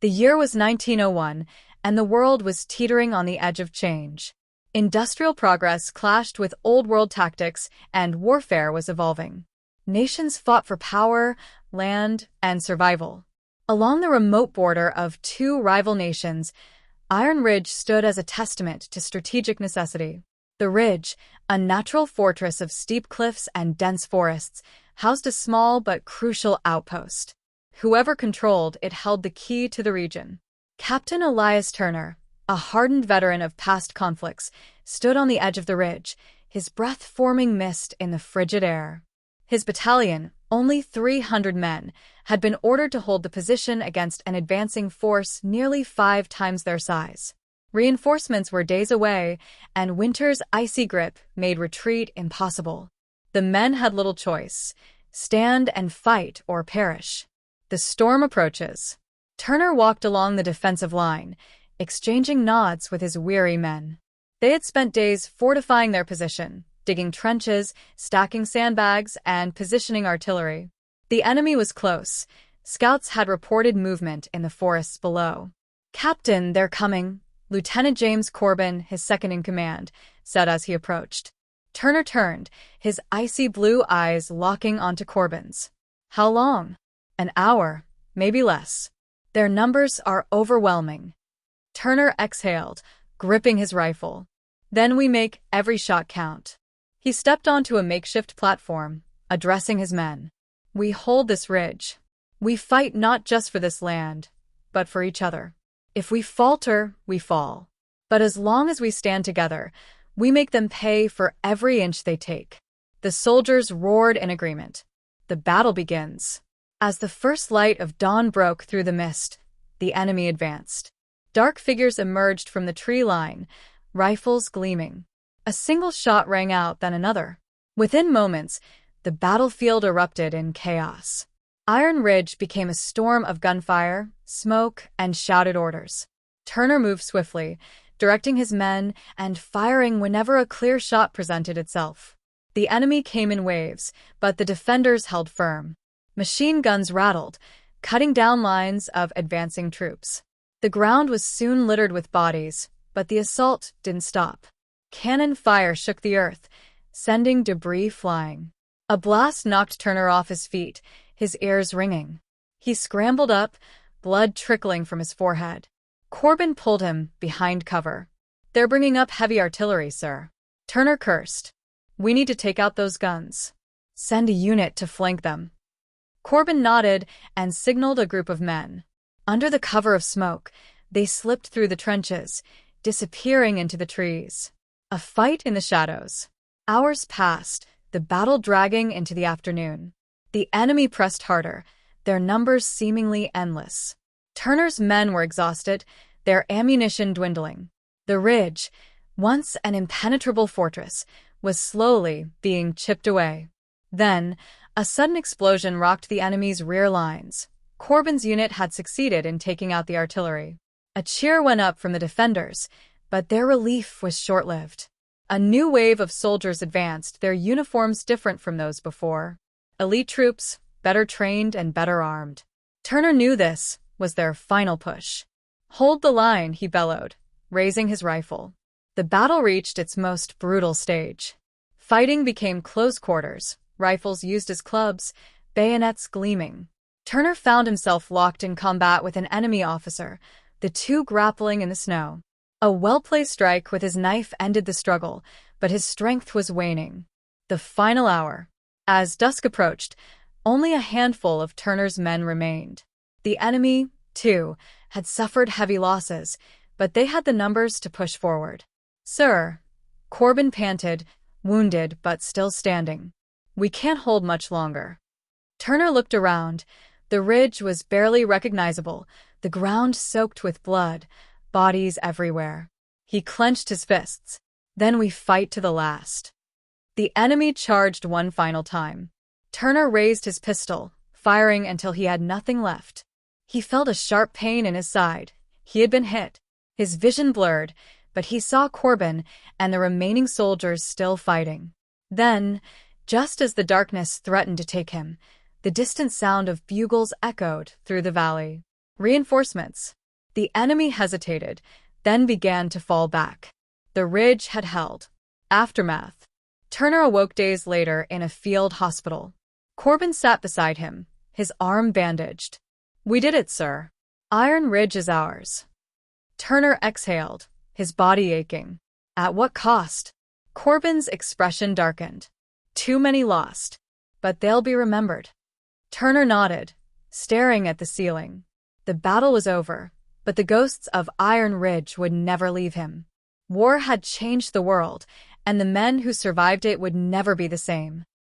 The year was 1901, and the world was teetering on the edge of change. Industrial progress clashed with old-world tactics, and warfare was evolving. Nations fought for power, land, and survival. Along the remote border of two rival nations, Iron Ridge stood as a testament to strategic necessity. The ridge, a natural fortress of steep cliffs and dense forests, housed a small but crucial outpost. Whoever controlled it held the key to the region. Captain Elias Turner, a hardened veteran of past conflicts, stood on the edge of the ridge, his breath forming mist in the frigid air. His battalion, only 300 men, had been ordered to hold the position against an advancing force nearly 5 times their size. Reinforcements were days away, and winter's icy grip made retreat impossible. The men had little choice: stand and fight or perish. The storm approaches. Turner walked along the defensive line, exchanging nods with his weary men. They had spent days fortifying their position, digging trenches, stacking sandbags, and positioning artillery. The enemy was close. Scouts had reported movement in the forests below. "Captain, they're coming," Lieutenant James Corbin, his second-in-command, said as he approached. Turner turned, his icy blue eyes locking onto Corbin's. "How long?" "An hour, maybe less. Their numbers are overwhelming." Turner exhaled, gripping his rifle. "Then we make every shot count." He stepped onto a makeshift platform, addressing his men. "We hold this ridge. We fight not just for this land, but for each other. If we falter, we fall. But as long as we stand together, we make them pay for every inch they take." The soldiers roared in agreement. The battle begins. As the first light of dawn broke through the mist, the enemy advanced. Dark figures emerged from the tree line, rifles gleaming. A single shot rang out, then another. Within moments, the battlefield erupted in chaos. Iron Ridge became a storm of gunfire, smoke, and shouted orders. Turner moved swiftly, directing his men and firing whenever a clear shot presented itself. The enemy came in waves, but the defenders held firm. Machine guns rattled, cutting down lines of advancing troops. The ground was soon littered with bodies, but the assault didn't stop. Cannon fire shook the earth, sending debris flying. A blast knocked Turner off his feet, his ears ringing. He scrambled up, blood trickling from his forehead. Corbin pulled him behind cover. "They're bringing up heavy artillery, sir." Turner cursed. "We need to take out those guns. Send a unit to flank them." Corbin nodded and signaled a group of men. Under the cover of smoke, they slipped through the trenches, disappearing into the trees. A fight in the shadows. Hours passed, the battle dragging into the afternoon. The enemy pressed harder, their numbers seemingly endless. Turner's men were exhausted, their ammunition dwindling. The ridge, once an impenetrable fortress, was slowly being chipped away. Then, a sudden explosion rocked the enemy's rear lines. Corbin's unit had succeeded in taking out the artillery. A cheer went up from the defenders, but their relief was short-lived. A new wave of soldiers advanced, their uniforms different from those before. Elite troops, better trained and better armed. Turner knew this was their final push. "Hold the line," he bellowed, raising his rifle. The battle reached its most brutal stage. Fighting became close quarters, rifles used as clubs, bayonets gleaming. Turner found himself locked in combat with an enemy officer, the two grappling in the snow. A well-placed strike with his knife ended the struggle, but his strength was waning. The final hour. As dusk approached, only a handful of Turner's men remained. The enemy, too, had suffered heavy losses, but they had the numbers to push forward. "Sir," Corbin panted, wounded but still standing. "We can't hold much longer." Turner looked around. The ridge was barely recognizable, the ground soaked with blood, bodies everywhere. He clenched his fists. "Then we fight to the last." The enemy charged one final time. Turner raised his pistol, firing until he had nothing left. He felt a sharp pain in his side. He had been hit. His vision blurred, but he saw Corbin and the remaining soldiers still fighting. Then, just as the darkness threatened to take him, the distant sound of bugles echoed through the valley. Reinforcements. The enemy hesitated, then began to fall back. The ridge had held. Aftermath. Turner awoke days later in a field hospital. Corbin sat beside him, his arm bandaged. "We did it, sir. Iron Ridge is ours." Turner exhaled, his body aching. At what cost? Corbin's expression darkened. "Too many lost. But they'll be remembered." Turner nodded, staring at the ceiling. The battle was over, but the ghosts of Iron Ridge would never leave him. War had changed the world, and the men who survived it would never be the same.